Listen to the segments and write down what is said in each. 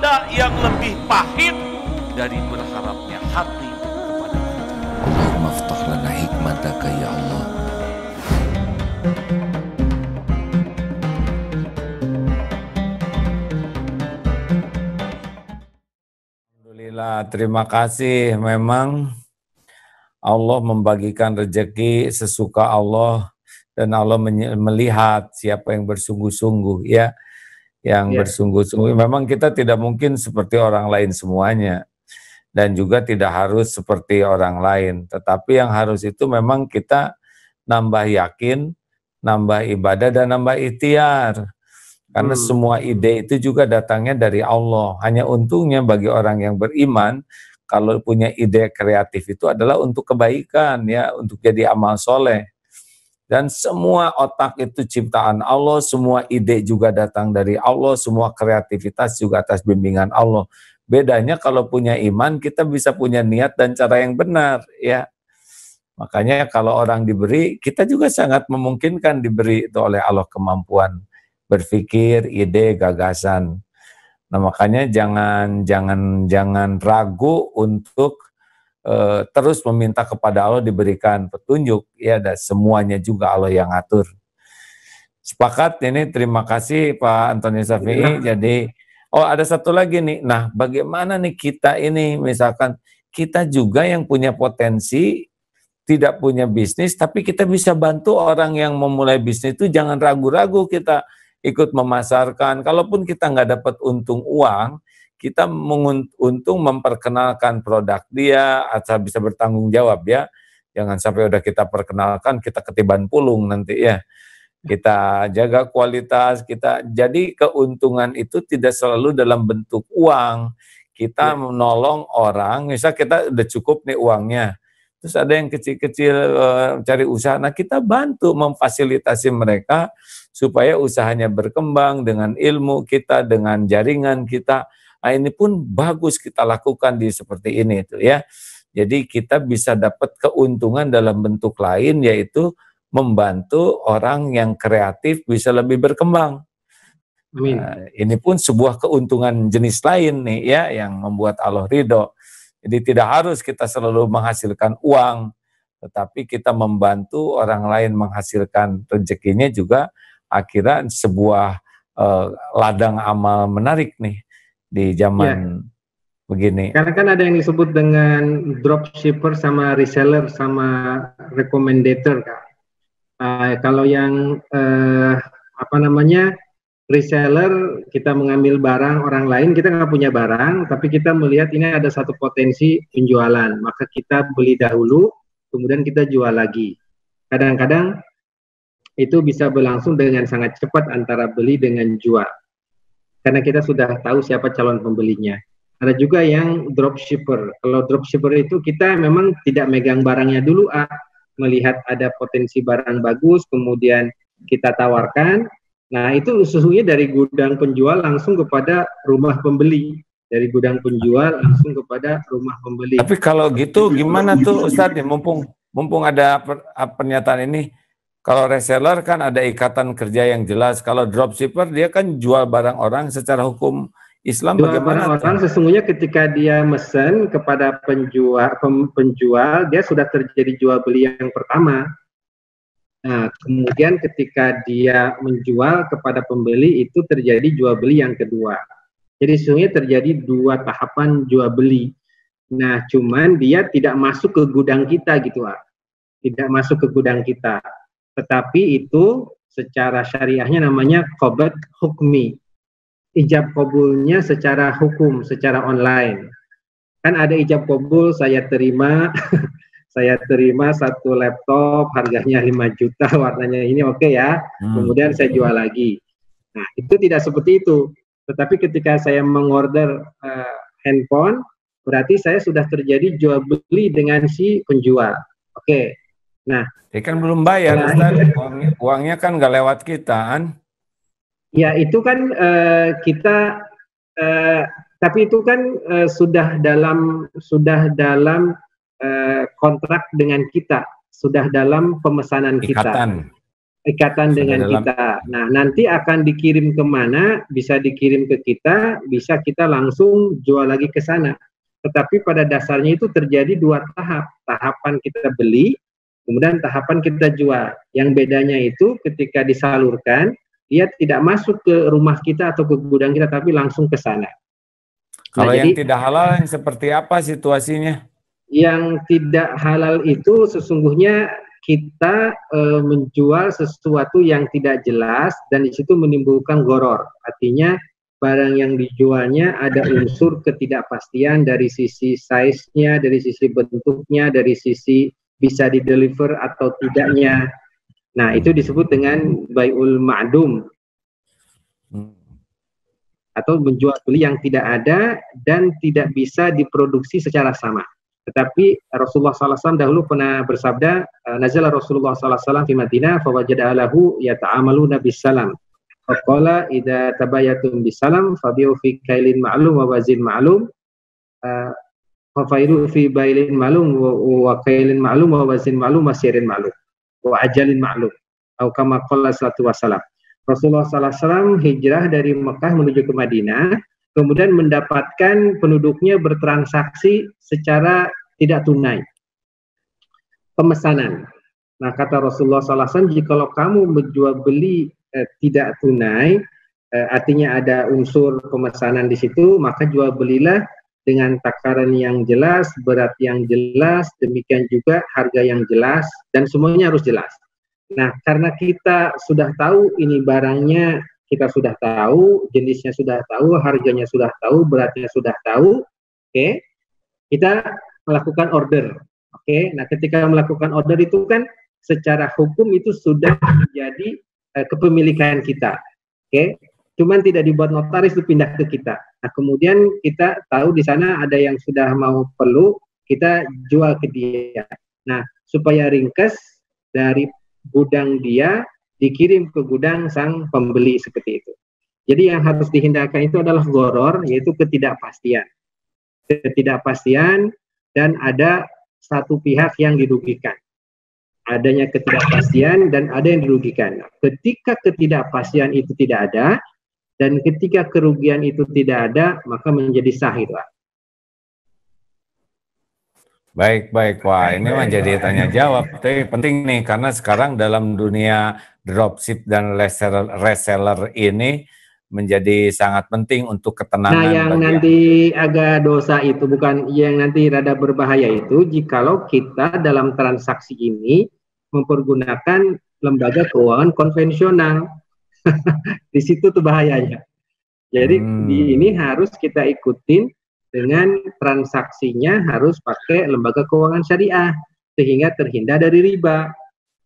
ada yang lebih pahit dari berharapnya hati kepada Allah. Allahumma aftah lana hikmataka ya Allah. Alhamdulillah, terima kasih. Memang Allah membagikan rezeki sesuka Allah dan Allah melihat siapa yang bersungguh-sungguh ya, yang bersungguh-sungguh. Memang kita tidak mungkin seperti orang lain semuanya dan juga tidak harus seperti orang lain. Tetapi yang harus itu memang kita nambah yakin, nambah ibadah dan nambah ikhtiar. Karena semua ide itu juga datangnya dari Allah. Hanya untungnya bagi orang yang beriman, kalau punya ide kreatif itu adalah untuk kebaikan ya, untuk jadi amal soleh. Dan semua otak itu ciptaan Allah, semua ide juga datang dari Allah, semua kreativitas juga atas bimbingan Allah. Bedanya kalau punya iman, kita bisa punya niat dan cara yang benar ya. Makanya kalau orang diberi, kita juga sangat memungkinkan diberi itu oleh Allah kemampuan berpikir, ide, gagasan. Nah, makanya jangan ragu untuk terus meminta kepada Allah diberikan petunjuk ya, dan semuanya juga Allah yang atur. Sepakat ini, terima kasih Pak Antoni Syafi'i. Jadi ada satu lagi nih. Nah, bagaimana nih kita ini, misalkan kita juga yang punya potensi, tidak punya bisnis, tapi kita bisa bantu orang yang memulai bisnis itu, jangan ragu-ragu kita ikut memasarkan. Kalaupun kita nggak dapat untung uang, kita untung memperkenalkan produk dia, asal bisa bertanggung jawab ya. Jangan sampai udah kita perkenalkan, kita ketiban pulung nanti ya. Kita jaga kualitas, jadi keuntungan itu tidak selalu dalam bentuk uang. Kita menolong orang, misal kita udah cukup nih uangnya, terus ada yang kecil-kecil cari usaha, nah kita bantu memfasilitasi mereka supaya usahanya berkembang dengan ilmu kita, dengan jaringan kita. Nah, ini pun bagus kita lakukan di seperti ini itu ya. Jadi kita bisa dapat keuntungan dalam bentuk lain, yaitu membantu orang yang kreatif bisa lebih berkembang. Nah, ini pun sebuah keuntungan jenis lain nih ya, yang membuat Allah ridho. Jadi tidak harus kita selalu menghasilkan uang, tetapi kita membantu orang lain menghasilkan rezekinya juga, akhirnya sebuah ladang amal menarik nih di zaman begini. Karena kan ada yang disebut dengan dropshipper sama reseller sama recommendator Kak. Kalau yang reseller, kita mengambil barang orang lain, kita nggak punya barang, tapi kita melihat ini ada satu potensi penjualan, maka kita beli dahulu, kemudian kita jual lagi. Kadang-kadang itu bisa berlangsung dengan sangat cepat antara beli dengan jual, karena kita sudah tahu siapa calon pembelinya. Ada juga yang dropshipper. Kalau dropshipper itu kita memang tidak megang barangnya dulu, melihat ada potensi barang bagus, kemudian kita tawarkan. Nah, itu sesungguhnya dari gudang penjual langsung kepada rumah pembeli. Dari gudang penjual langsung kepada rumah pembeli. Tapi kalau gitu gimana tuh Ustadz? Mumpung ada pernyataan ini, kalau reseller kan ada ikatan kerja yang jelas. Kalau dropshipper dia kan jual barang orang, secara hukum Islam jual bagaimana? Barang orang sesungguhnya ketika dia mesen kepada penjual, dia sudah terjadi jual beli yang pertama. Nah, kemudian ketika dia menjual kepada pembeli, itu terjadi jual beli yang kedua. Jadi sesungguhnya terjadi dua tahapan jual beli. Nah, cuman dia tidak masuk ke gudang kita gitu, tidak masuk ke gudang kita. Tetapi itu secara syariahnya namanya qabd hukmi. Ijab kabulnya secara hukum, secara online. Kan ada ijab kabul, saya terima saya terima satu laptop harganya 5 juta, warnanya ini oke ya, kemudian saya jual lagi. Nah, itu tidak seperti itu. Tetapi ketika saya mengorder handphone, berarti saya sudah terjadi jual beli dengan si penjual. Oke. Nah, kan belum bayar, Ustaz. Uangnya kan nggak lewat kita kan? Ya, itu kan kita tapi itu kan sudah dalam kontrak dengan kita, sudah dalam pemesanan ikatan. ikatan dengan kita. Nah, nanti akan dikirim kemana, bisa dikirim ke kita, bisa kita langsung jual lagi ke sana. Tetapi pada dasarnya itu terjadi dua tahap. Tahapan kita beli, kemudian tahapan kita jual. Yang bedanya itu ketika disalurkan, dia tidak masuk ke rumah kita atau ke gudang kita, tapi langsung ke sana. Kalau yang tidak halal yang seperti apa situasinya? Yang tidak halal itu sesungguhnya kita menjual sesuatu yang tidak jelas dan di situ menimbulkan goror. Artinya barang yang dijualnya ada unsur ketidakpastian dari sisi size-nya, dari sisi bentuknya, dari sisi bisa dideliver atau tidaknya. Nah, itu disebut dengan bai'ul ma'dum. Atau menjual beli yang tidak ada dan tidak bisa diproduksi secara sama. Tetapi Rasulullah SAW dahulu pernah bersabda, nazala Rasulullah SAW di Madinah, fawajada lahu yata'amaluna bisalam. Faqala idza tabayatum bisalam fabi'u fi kailin ma'lum wa wazin ma'lum. Fafairu fi bailin ma'lum wa kailin ma'lum wa wazin ma'lum wa sirin ma'lum wa ajalin ma'lum. Atau kama qala sallallahu wasallam. Rasulullah SAW hijrah dari Mekah menuju ke Madinah, kemudian mendapatkan penduduknya bertransaksi secara tidak tunai. Pemesanan. Nah, kata Rasulullah SAW, jikalau kamu menjual beli tidak tunai, artinya ada unsur pemesanan di situ, maka jual belilah dengan takaran yang jelas, berat yang jelas, demikian juga harga yang jelas, dan semuanya harus jelas. Nah, karena kita sudah tahu ini barangnya, kita sudah tahu, jenisnya sudah tahu, harganya sudah tahu, beratnya sudah tahu, oke, kita melakukan order, oke. Nah, ketika melakukan order itu kan secara hukum itu sudah menjadi kepemilikan kita, oke. Cuman tidak dibuat notaris, itu pindah ke kita. Nah, kemudian kita tahu di sana ada yang sudah mau perlu, kita jual ke dia. Nah, supaya ringkas dari gudang dia dikirim ke gudang sang pembeli seperti itu. Jadi yang harus dihindarkan itu adalah goror, yaitu ketidakpastian. Ketidakpastian dan ada satu pihak yang dirugikan. Adanya ketidakpastian dan ada yang dirugikan. Ketika ketidakpastian itu tidak ada dan ketika kerugian itu tidak ada, maka menjadi sah itu. Baik. Wah, ini mah jadi tanya jawab. Tapi penting nih, karena sekarang dalam dunia dropship dan reseller ini menjadi sangat penting untuk ketenangan. Nah, yang nanti agak dosa itu, bukan yang nanti rada berbahaya itu, jikalau kita dalam transaksi ini mempergunakan lembaga keuangan konvensional. Di situ tuh bahayanya. Jadi di ini harus kita ikutin dengan transaksinya harus pakai lembaga keuangan syariah sehingga terhindar dari riba.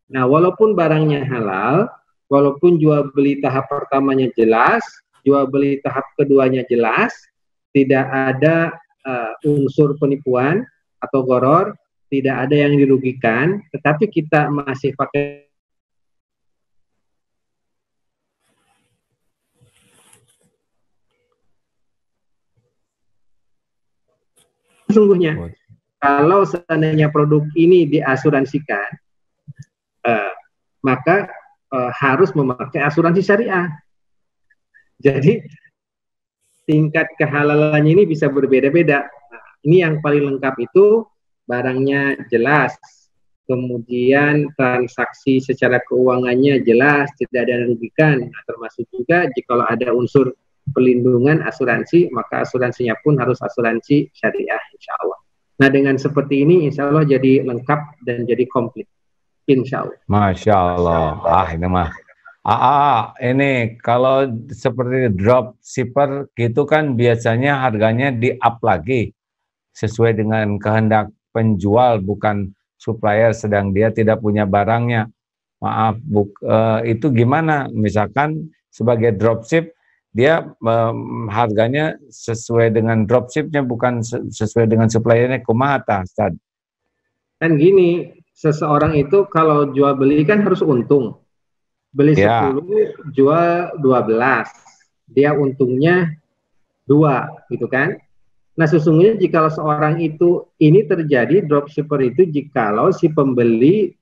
Nah, walaupun barangnya halal, walaupun jual beli tahap pertamanya jelas, jual beli tahap keduanya jelas, tidak ada unsur penipuan atau goror, tidak ada yang dirugikan, tetapi kita masih pakai sesungguhnya kalau seandainya produk ini diasuransikan, maka harus memakai asuransi syariah. Jadi tingkat kehalalannya ini bisa berbeda-beda. Nah, ini yang paling lengkap itu barangnya jelas, kemudian transaksi secara keuangannya jelas, tidak ada yang dirugikan. Nah, termasuk juga jika ada unsur pelindungan asuransi, maka asuransinya pun harus asuransi syariah, insya Allah. Nah, dengan seperti ini, insya Allah jadi lengkap dan jadi komplit, insya Allah. Masya Allah. Ini mah. Ini kalau seperti dropshipper gitu kan biasanya harganya di-up lagi sesuai dengan kehendak penjual, bukan supplier, sedang dia tidak punya barangnya. Maaf, itu gimana? Misalkan sebagai dropship, dia harganya sesuai dengan dropshipnya, bukan sesuai dengan suppliernya. Kumaha tah, Ustaz? Kan gini, seseorang itu kalau jual beli kan harus untung. Beli 10, jual 12. Dia untungnya 2, gitu kan? Nah, sesungguhnya jika seorang itu, ini terjadi dropshipper itu jikalau si pembeli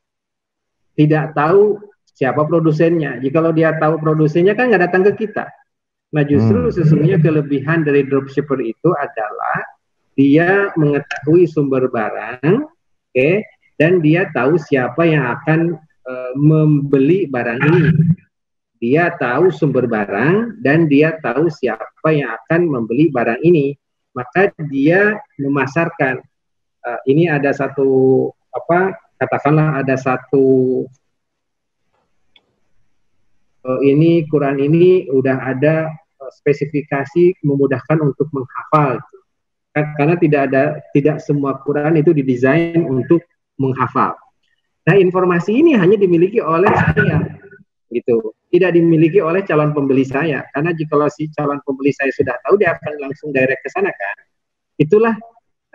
tidak tahu siapa produsennya. Jikalau dia tahu produsennya kan nggak datang ke kita. Nah justru sesungguhnya kelebihan dari dropshipper itu adalah dia mengetahui sumber barang, dan dia tahu siapa yang akan membeli barang ini. Dia tahu sumber barang dan dia tahu siapa yang akan membeli barang ini. Maka dia memasarkan. Ini ada satu katakanlah ada satu ini Quran ini udah ada spesifikasi memudahkan untuk menghafal. Karena tidak semua Quran itu didesain untuk menghafal. Nah, informasi ini hanya dimiliki oleh saya, gitu. Tidak dimiliki oleh calon pembeli saya. Karena jika si calon pembeli saya sudah tahu, dia akan langsung direct ke sana kan. Itulah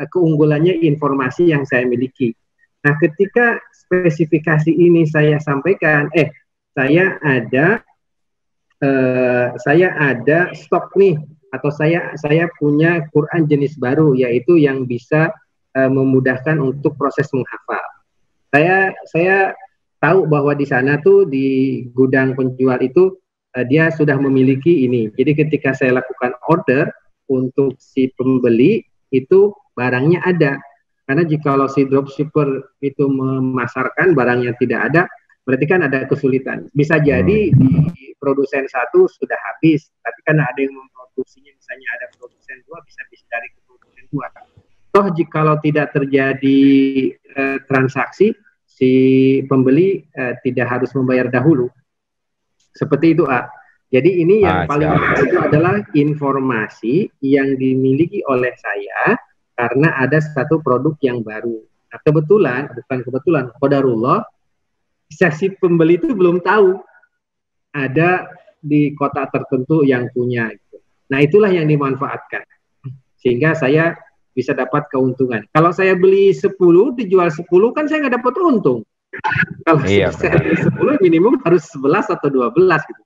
keunggulannya informasi yang saya miliki. Nah, ketika spesifikasi ini saya sampaikan, saya ada stok nih, atau saya punya Quran jenis baru, yaitu yang bisa memudahkan untuk proses menghafal. Saya tahu bahwa di sana tuh di gudang penjual itu dia sudah memiliki ini. Jadi ketika saya lakukan order untuk si pembeli itu barangnya ada. Karena jikalau si dropshipper itu memasarkan barang yang tidak ada, berarti kan ada kesulitan. Bisa jadi di produsen satu sudah habis, tapi karena ada yang memproduksinya, misalnya ada produsen dua, bisa dari ke produsen dua. Toh jikalau tidak terjadi transaksi, si pembeli tidak harus membayar dahulu. Seperti itu, Jadi ini yang paling penting itu adalah informasi yang dimiliki oleh saya karena ada satu produk yang baru. Nah, bukan kebetulan, qadarullah, si pembeli itu belum tahu ada di kota tertentu yang punya. Gitu. Nah, itulah yang dimanfaatkan. Sehingga saya bisa dapat keuntungan. Kalau saya beli 10, dijual 10, kan saya nggak dapat untung. Kalau saya beli 10, minimum harus 11 atau 12 gitu.